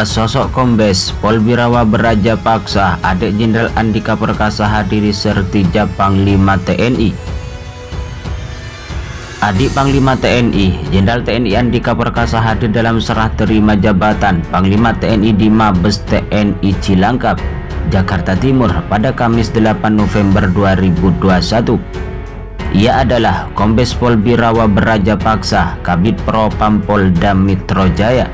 Sosok Kombes Pol Birawa Beraja Paksa adik Jenderal Andika Perkasa hadiri sertija Panglima TNI. Adik Panglima TNI, Jenderal TNI Andika Perkasa hadir dalam serah terima jabatan Panglima TNI di Mabes TNI Cilangkap, Jakarta Timur pada Kamis 8 November 2021. Ia adalah Kombes Pol Birawa Beraja Paksa, Kabid Propam Polda Metro Jaya.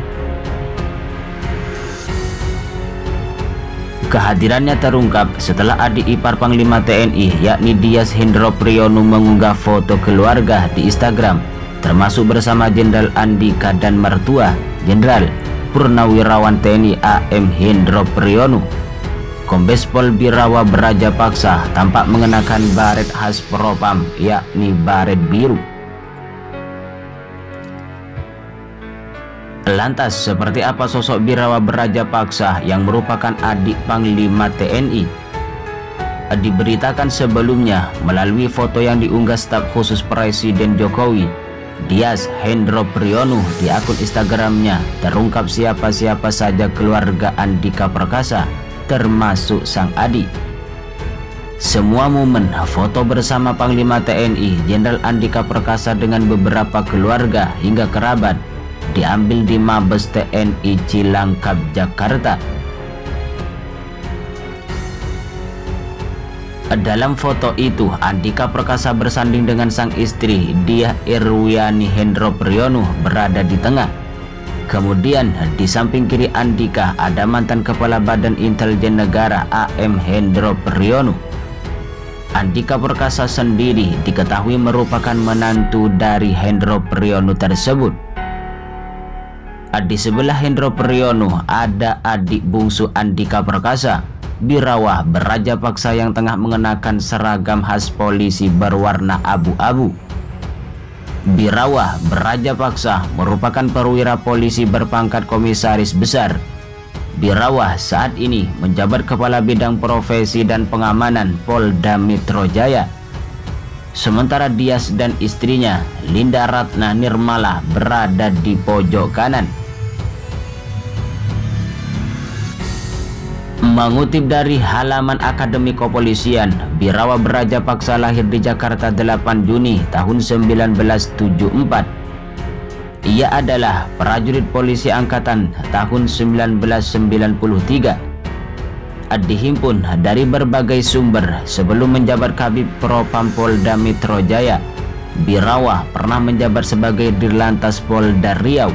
Kehadirannya terungkap setelah adik ipar Panglima TNI yakni Dias Hendro Priyono mengunggah foto keluarga di Instagram, termasuk bersama Jenderal Andika dan mertua Jenderal Purnawirawan TNI AM Hendro Priyono. Kombes Pol Birawa Beraja Paksa tampak mengenakan baret khas Propam yakni baret biru. Lantas, seperti apa sosok Birawa Beraja Paksa yang merupakan adik Panglima TNI? Diberitakan sebelumnya melalui foto yang diunggah staf khusus Presiden Jokowi, Dias Hendro Priyono di akun Instagramnya, terungkap siapa-siapa saja keluarga Andika Perkasa, termasuk sang adik. Semua momen foto bersama Panglima TNI Jenderal Andika Perkasa dengan beberapa keluarga hingga kerabat diambil di Mabes TNI Cilangkap, Jakarta. Dalam foto itu, Andika Perkasa bersanding dengan sang istri Diah Irwiani Hendro Priyono berada di tengah. Kemudian di samping kiri Andika ada mantan Kepala Badan Intelijen Negara AM Hendro Priyono. Andika Perkasa sendiri diketahui merupakan menantu dari Hendro Priyono tersebut. Di sebelah Hendro Priyono ada adik bungsu Andika Perkasa, Birawa Beraja Paksa yang tengah mengenakan seragam khas polisi berwarna abu-abu. Birawa Beraja Paksa merupakan perwira polisi berpangkat komisaris besar. Birawa saat ini menjabat Kepala Bidang Profesi dan Pengamanan Polda Metro Jaya. Sementara Dias dan istrinya Linda Ratna Nirmala berada di pojok kanan. Mengutip dari halaman Akademi Kepolisian, Birawa Beraja Paksa lahir di Jakarta 8 Juni tahun 1974. Ia adalah prajurit polisi angkatan tahun 1993. Dihimpun dari berbagai sumber sebelum menjabat Kabid Propam Polda Metro Jaya. Birawa pernah menjabat sebagai Dirlantas Polda Riau.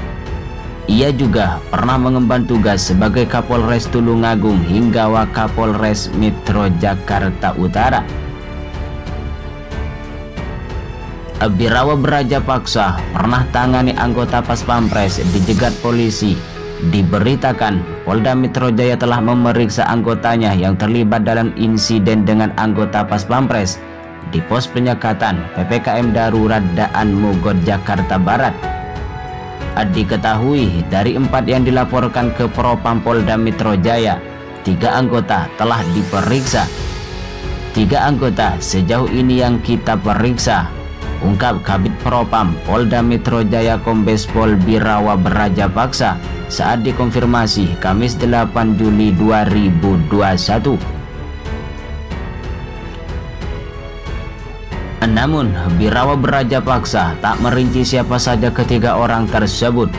Ia juga pernah mengemban tugas sebagai Kapolres Tulungagung hingga Wakapolres Metro Jakarta Utara. Birawa Beraja Paksa pernah tangani anggota Pas Pampres dijegat polisi. Diberitakan Polda Metro Jaya telah memeriksa anggotanya yang terlibat dalam insiden dengan anggota Pas Pampres di pos penyekatan PPKM Darurat Daan Mogot, Jakarta Barat. Diketahui dari 4 yang dilaporkan ke Propam Polda Metro Jaya, 3 anggota telah diperiksa. 3 anggota sejauh ini yang kita periksa, ungkap Kabid Propam Polda Metro Jaya Kombes Pol Birawa Beraja Paksa saat dikonfirmasi Kamis 8 Juli 2021. Namun, Birawa Beraja Paksa tak merinci siapa saja ketiga orang tersebut.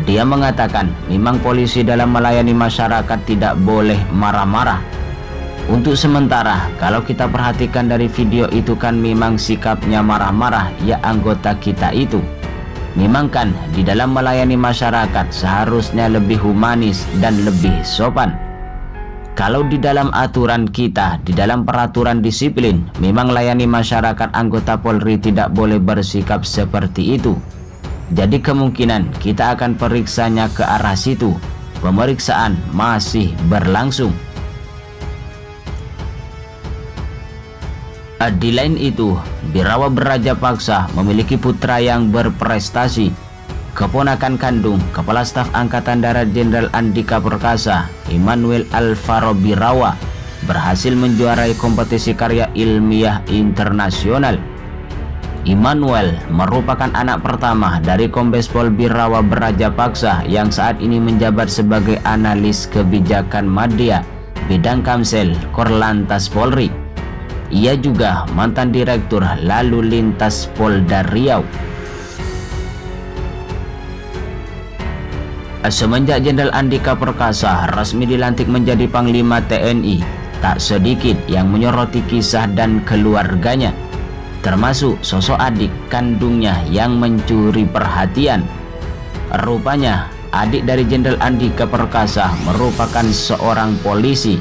Dia mengatakan memang polisi dalam melayani masyarakat tidak boleh marah-marah. Untuk sementara, kalau kita perhatikan dari video itu kan memang sikapnya marah-marah ya anggota kita itu. Memang kan di dalam melayani masyarakat seharusnya lebih humanis dan lebih sopan. Kalau di dalam aturan kita, di dalam peraturan disiplin, memang layani masyarakat anggota Polri tidak boleh bersikap seperti itu. Jadi kemungkinan kita akan periksanya ke arah situ. Pemeriksaan masih berlangsung. Di lain itu, Birawa Beraja Paksa memiliki putra yang berprestasi. Keponakan kandung Kepala Staf Angkatan Darat Jenderal Andika Perkasa, Immanuel Alvaro Birawa, berhasil menjuarai kompetisi karya ilmiah internasional. Immanuel merupakan anak pertama dari Kombes Pol Birawa Bradjapaksa yang saat ini menjabat sebagai analis kebijakan Madya Bidang Kamsel Korlantas Polri. Ia juga mantan Direktur Lalu Lintas Polda Riau. Semenjak Jenderal Andika Perkasa resmi dilantik menjadi Panglima TNI, tak sedikit yang menyoroti kisah dan keluarganya, termasuk sosok adik kandungnya yang mencuri perhatian. Rupanya adik dari Jenderal Andika Perkasa merupakan seorang polisi.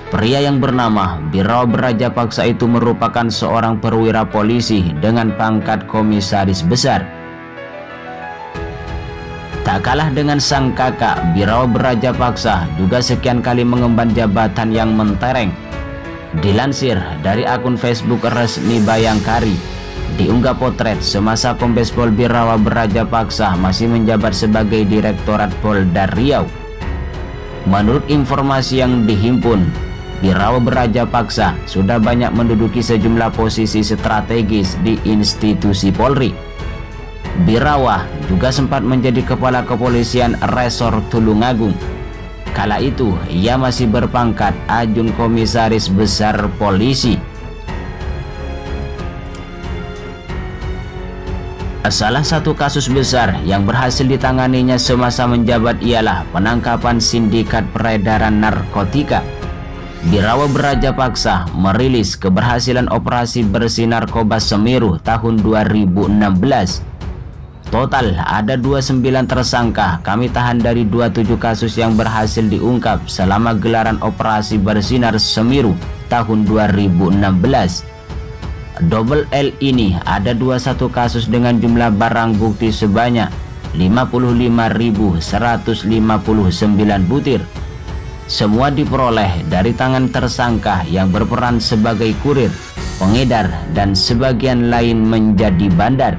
Pria yang bernama Birawa Bradjapaksa itu merupakan seorang perwira polisi dengan pangkat komisaris besar. Tak kalah dengan sang kakak, Birawa Bradjapaksa juga sekian kali mengemban jabatan yang mentereng. Dilansir dari akun Facebook resmi Bayangkari, diunggah potret semasa Kombes Pol Birawa Bradjapaksa masih menjabat sebagai Direktorat Polda Riau. Menurut informasi yang dihimpun, Birawa Bradjapaksa sudah banyak menduduki sejumlah posisi strategis di institusi Polri. Birawa juga sempat menjadi Kepala Kepolisian Resor Tulungagung. Kala itu ia masih berpangkat Ajun Komisaris Besar Polisi. Salah satu kasus besar yang berhasil ditanganinya semasa menjabat ialah penangkapan sindikat peredaran narkotika. Birawa Bradjapaksa merilis keberhasilan operasi bersih narkoba Semeru tahun 2016. Total ada 29 tersangka kami tahan dari 27 kasus yang berhasil diungkap selama gelaran operasi Bersinar Semeru tahun 2016. Double L ini ada 21 kasus dengan jumlah barang bukti sebanyak 55.159 butir. Semua diperoleh dari tangan tersangka yang berperan sebagai kurir, pengedar, dan sebagian lain menjadi bandar.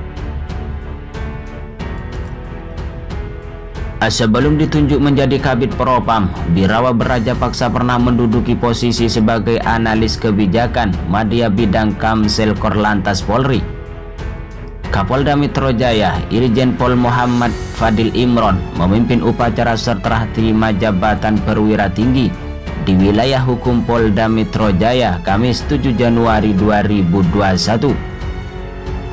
Sebelum ditunjuk menjadi Kabid Propam, Birawa Bradjapaksa pernah menduduki posisi sebagai analis kebijakan Madya Bidang Kamsel Korlantas Polri. Kapolda Metro Jaya Irjen Pol Muhammad Fadil Imron memimpin upacara serah terima jabatan perwira tinggi di wilayah hukum Polda Metro Jaya Kamis 7 Januari 2021.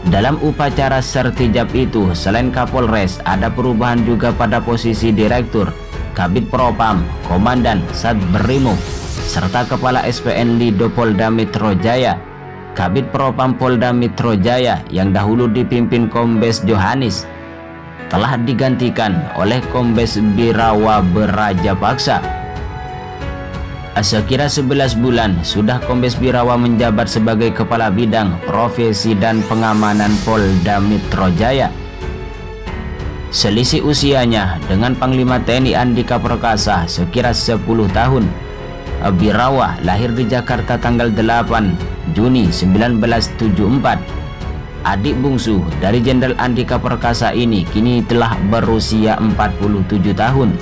Dalam upacara sertijab itu, selain Kapolres, ada perubahan juga pada posisi Direktur, Kabid Propam, Komandan Satbrimob, serta Kepala SPN Lido Polda Metro Jaya. Kabid Propam Polda Metro Jaya yang dahulu dipimpin Kombes Johanis telah digantikan oleh Kombes Birawa Bradjapaksa. Sekira 11 bulan sudah Kombes Birawa menjabat sebagai Kepala Bidang Profesi dan Pengamanan Polda Metro Jaya. Selisih usianya dengan Panglima TNI Andika Perkasa sekira 10 tahun. Birawa lahir di Jakarta tanggal 8 Juni 1974. Adik bungsu dari Jenderal Andika Perkasa ini kini telah berusia 47 tahun.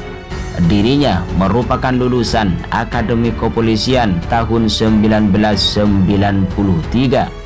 Dirinya merupakan lulusan Akademi Kepolisian tahun 1993.